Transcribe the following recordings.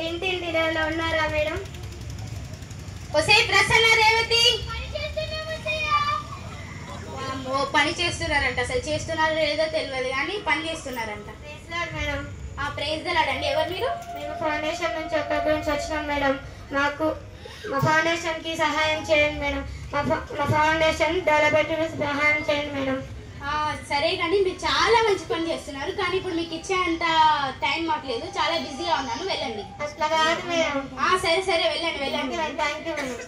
ఇంటిలో ఉన్నారా మేడం? ఒసే ప్రసన్న రేవతి పని చేస్తున్నారంట. అసలు చేస్తున్నారో లేదో తెలియదు కానీ పని చేస్తున్నారంట. మేడం ప్రైజ్ దలాడండి. ఎవరు మీరు? మేము ఫౌండేషన్ నుంచి నుంచి వచ్చినాం మేడం. మాకు మా ఫౌండేషన్ కి సహాయం చేయండి మేడం. మా ఫౌండేషన్ డెవలప్మెంట్ సహాయం చేయండి మేడం. సరే కానీ మీరు చాలా మంచి పని చేస్తున్నారు, కానీ ఇప్పుడు మీకు ఇచ్చేంత టైం మాకు లేదు, చాలా బిజీగా ఉన్నాను. వెళ్ళండి. అట్లా కాదు మేడం. సరే సరే వెళ్ళండి వెళ్ళండి. Thank you madam.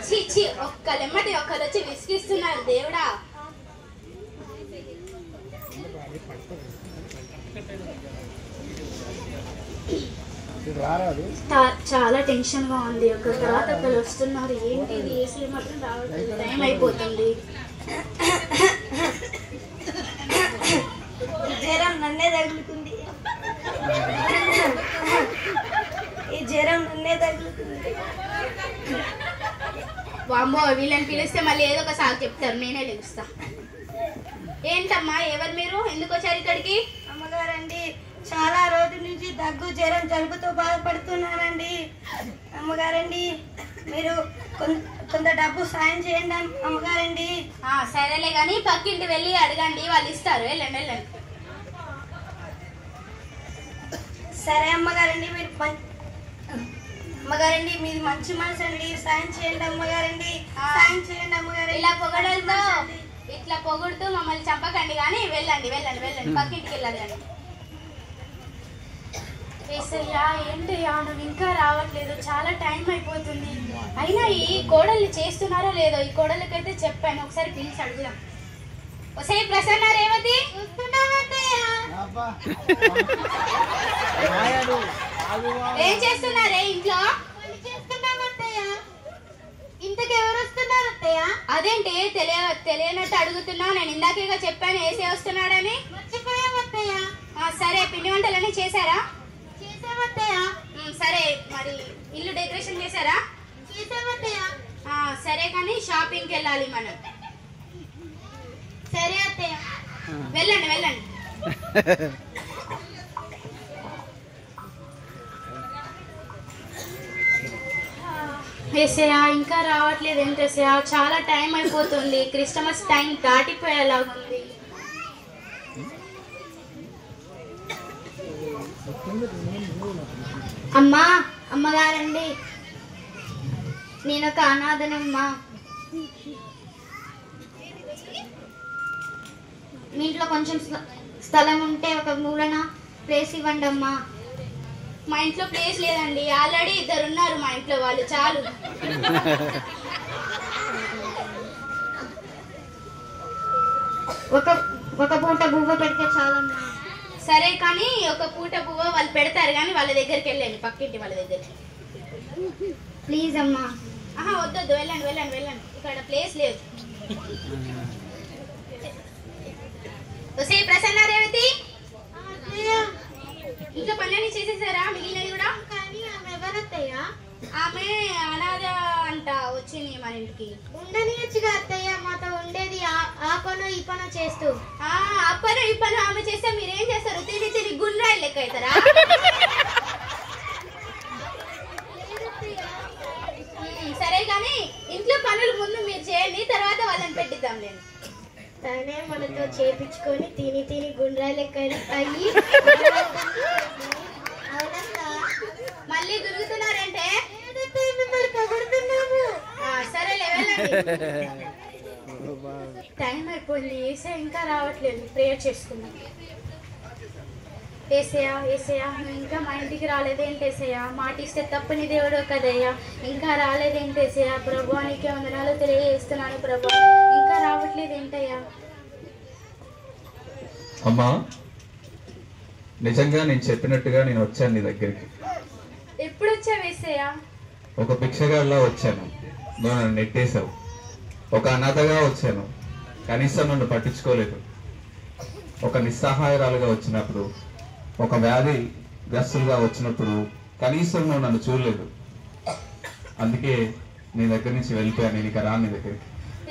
చీ ఒక్కలెమ్మటి ఒక్కరు వచ్చి విసిగిస్తున్నారు దేవుడా. చాలా టెన్షన్ గా ఉంది. ఒక తర్వాత ఒకరు వస్తున్నారు. ఏంటి ఏసీ మాత్రం రావట్లేదు, టైం అయిపోతుంది. జ్వరం నన్నే తగులుతుంది. ఈ జ్వరం నన్నే తగులుతుంది. వామ్మో, వీళ్ళని పిలిస్తే మళ్ళీ ఏదో ఒక సాగు చెప్తారు, నేనే లెగుస్తా. ఏంటమ్మా, ఎవరు మీరు? ఎందుకు వచ్చారు ఇక్కడికి? అమ్మగారండి, చాలా రోజుల నుంచి దగ్గు జ్వరం జలుబుతో బాధపడుతున్నానండి. అమ్మగారండి, మీరు కొంత డబ్బు సాయం చేయండి అమ్మగారండి. సరేలే కానీ పక్కింటి వెళ్ళి అడగండి, వాళ్ళు ఇస్తారు. వెళ్ళండి వెళ్ళండి. సరే అమ్మగారండి, మీరు అమ్మగారండి మీది మంచి మనసు అండి. సాయం చేయండి అమ్మగారండి, సాయం చేయండి అమ్మగారు. ఇలా పొగడలతో ఇట్లా పొగుడుతూ మమ్మల్ని చంపకండి కానీ వెళ్ళండి వెళ్ళండి వెళ్ళండి, పక్కింటికి వెళ్ళాలి. కానీ ఏసయ్యా, ఏంటయ్యా నువ్వు ఇంకా రావట్లేదు, చాలా టైం అయిపోతుంది. అయినా ఈ కోడల్ని చేస్తున్నారో లేదో, ఈ కోడలకైతే చెప్పాను, ఒకసారి పిలిచి అడుగుదాం. ఒసే ప్రసన్న రేవతి, ఏం చేస్తున్నారే ఇంట్లో? ఇంతకు ఎవరు వస్తున్నారు అత్తయ్య? అదేంటి తెలియనట్టు అడుగుతున్నావు? నేను ఇందాకేగా చెప్పాను ఏసే వస్తున్నాడని. మర్చిపోయామత్తయ్య. సరే, పిండి వంటలన్నీ చేశారా? చేసామత్తయ్య. సరే, మరి ఇల్లు డెకరేషన్ చేశారా? చేసామత్తయ్య. సరే కానీ షాపింగ్కి వెళ్ళాలి మనం. సరే అత్తయ్య. వెళ్ళండి వెళ్ళండి. ఏసయ్యా, ఇంకా రావట్లేదు ఏంటి ఏసయ్యా? చాలా టైం అయిపోతుంది, క్రిస్టమస్ టైం దాటిపోయేలా ఉంది. అమ్మగారండి, నేనొక అనాథనమ్మా. మీ ఇంట్లో కొంచెం స్థలం ఉంటే ఒక మూలన ప్లేస్ ఇవ్వండి అమ్మా. మా ఇంట్లో ప్లేస్ లేదండి, ఆల్రెడీ 2 ఉన్నారు మా ఇంట్లో, వాళ్ళు చాలు. ఒక పూట బువ్వ పెడితే చాలమ్మా. సరే కానీ ఒక పూట బువ్వ వాళ్ళు పెడతారు కానీ వాళ్ళ దగ్గరికి వెళ్ళండి, పక్కింటి వాళ్ళ దగ్గరికి. ప్లీజ్ అమ్మా. వద్దొద్దు, వెళ్ళండి వెళ్ళండి వెళ్ళండి, ఇక్కడ ప్లేస్ లేదు. ప్రసన్న రేవతి, ఇంట్లో పనులన్నీ చేసేసారా? మిగిలినవి కూడా? ఆమె అనాథ అంట, వచ్చింది మన ఇంటికి. ఉండనియచ్చుగా అత్తయ్య, మాతో ఉండేది ఆ పను ఈ పను చేస్తూ. ఆ పను ఈ పను ఆమె చేస్తే మీరేం చేస్తారు? తిరిగి తిరిగి గుండ్రాయిలు లెక్క అవుతారా? సరే కానీ ఇంట్లో పనులు ముందు మీరు చేయండి, తర్వాత వాళ్ళని పెట్టిద్దాం. నేను తనే మనతో చేపించుకొని తిని గుండ్రాయిలు లెక్క అయ్యి మళ్ళీ దొరుకుతున్నారంటే సరేలే వెళ్ళండి. టైం అయిపోయింది, ఏసే ఇంకా రావట్లేదు. ప్రేయర్ చేసుకుందాం. ఏసయ్యా ఏసయ్యా, నువ్వు ఇంకా మా ఇంటికి రాలేదేంటి ఏసయ్యా? మాట ఇస్తే తప్పని దేవుడు కదయ్యా, ఇంకా రాలేదేంటి ఏసయ్యా? ప్రభు నీకే వందనాలు తెలియజేస్తున్నాను ప్రభు, ఇంకా రావట్లేదు ఏంటయ్యా? అమ్మా, నిజంగా నేను చెప్పినట్టుగా నేను వచ్చాను నీ దగ్గరికి. ఎప్పుడు వచ్చావు ఏసయ్యా? ఒక భిక్షగాడిలా వచ్చాను, నువ్వు నన్ను నెట్టేశావు. ఒక అనాథగా వచ్చాను, కనీసం నన్ను పట్టించుకోలేదు. ఒక నిస్సహాయరాలుగా వచ్చినప్పుడు, ఒక వ్యాధి గ్రస్తులుగా వచ్చినప్పుడు కనీసం నువ్వు నన్ను చూడలేదు. అందుకే నీ దగ్గర నుంచి వెళ్ళిపోయాను, నేను ఇక రాను నీ దగ్గరికి.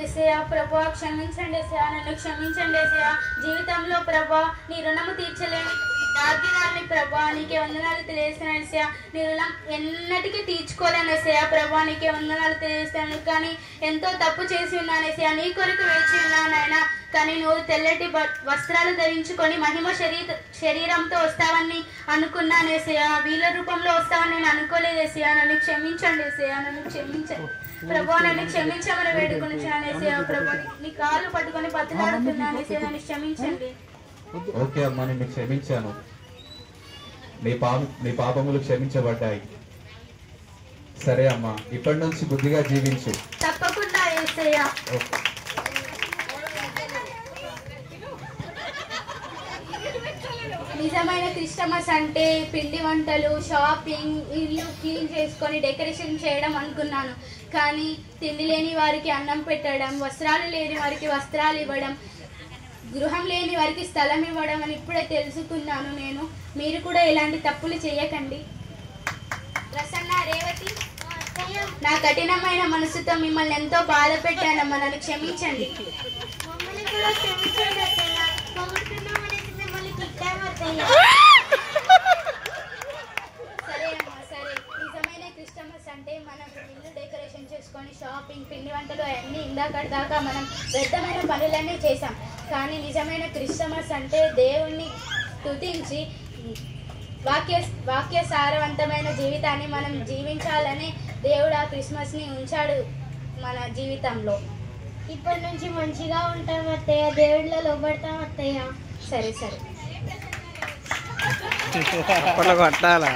ఏసయ్యా ప్రభా, క్షమించండి ఏసయ్యా, నన్ను క్షమించండి ఏసయ్యా. జీవితంలో ప్రభా నీ రుణము తీర్చలేని వాగ్దానాన్ని ప్రభా నీకే వందనాలు తెలియజేస్తున్నాను ఏసయ్య. నీ రుణం ఎన్నటికీ తీర్చుకోలేను ఏసయ్య ప్రభా నీకే వందనాలు తెలియజేస్తాను. కానీ ఎంతో తప్పు చేసి ఉన్నాను ఏసయ్య, నీ కొరకు వేచి ఉన్నాను ఆయన. కానీ నువ్వు తెల్లటి వస్త్రాలు ధరించుకొని మహిమ శరీరంతో వస్తావని అనుకున్నాను ఏసయ్య. వీళ్ళ రూపంలో వస్తావని నేను అనుకోలేదు ఏసయ్య. నన్ను క్షమించండి ఏసయ్య, నన్ను క్షమించండి ప్రభా, నన్ను క్షమించమని వేడుకొనిచ్చాను ఏసయ్య ప్రభా. నీ కాళ్ళు పట్టుకొని బతిలాడుతున్నాను ఏసయ్య, నన్ను క్షమించండి. ఓకే అమ్మా, నేను క్షమించాను. నీ పాపములు క్షమించబడ్డాయి. సరే అమ్మా, ఇప్పటి నుంచి బుద్ధిగా జీవించు. తప్పకుండా యేసయ్య. నిజమైన క్రిస్టమస్ అంటే పిండి వంటలు, షాపింగ్, ఇల్లు క్లీన్ చేసుకొని డెకరేషన్ చేయడం అనుకున్నాను. కానీ తిండి లేని వారికి అన్నం పెట్టడం, వస్త్రాలు లేని వారికి వస్త్రాలు ఇవ్వడం, గృహం లేని వారికి స్థలం ఇవ్వడం అని ఇప్పుడే తెలుసుకున్నాను నేను. మీరు కూడా ఇలాంటి తప్పులు చేయకండి. ప్రసన్న, రేవతి, నా కఠినమైన మనసుతో మిమ్మల్ని ఎంతో బాధ పెట్టానమ్మా, నన్ను క్షమించండి. సరే అమ్మా, సరే. నిజమైన క్రిస్టమస్ అంటే మనం ఇల్లు డెకరేషన్ చేసుకొని షాపింగ్, పిండి వంటలు అవన్నీ ఇందాకటి దాకా మనం వ్యర్థమైన పనులన్నీ చేసాం. కానీ నిజమైన క్రిస్టమస్ అంటే దేవుణ్ణి స్తుతించి వాక్య సారవంతమైన జీవితాన్ని మనం జీవించాలని దేవుడు ఆ క్రిస్మస్ని ఉంచాడు మన జీవితంలో. ఇప్పటి నుంచి మంచిగా ఉంటాం అత్తయ్య, దేవుడిలో లోబడతాం అత్తయ్య. సరే సరే కొట్టాలా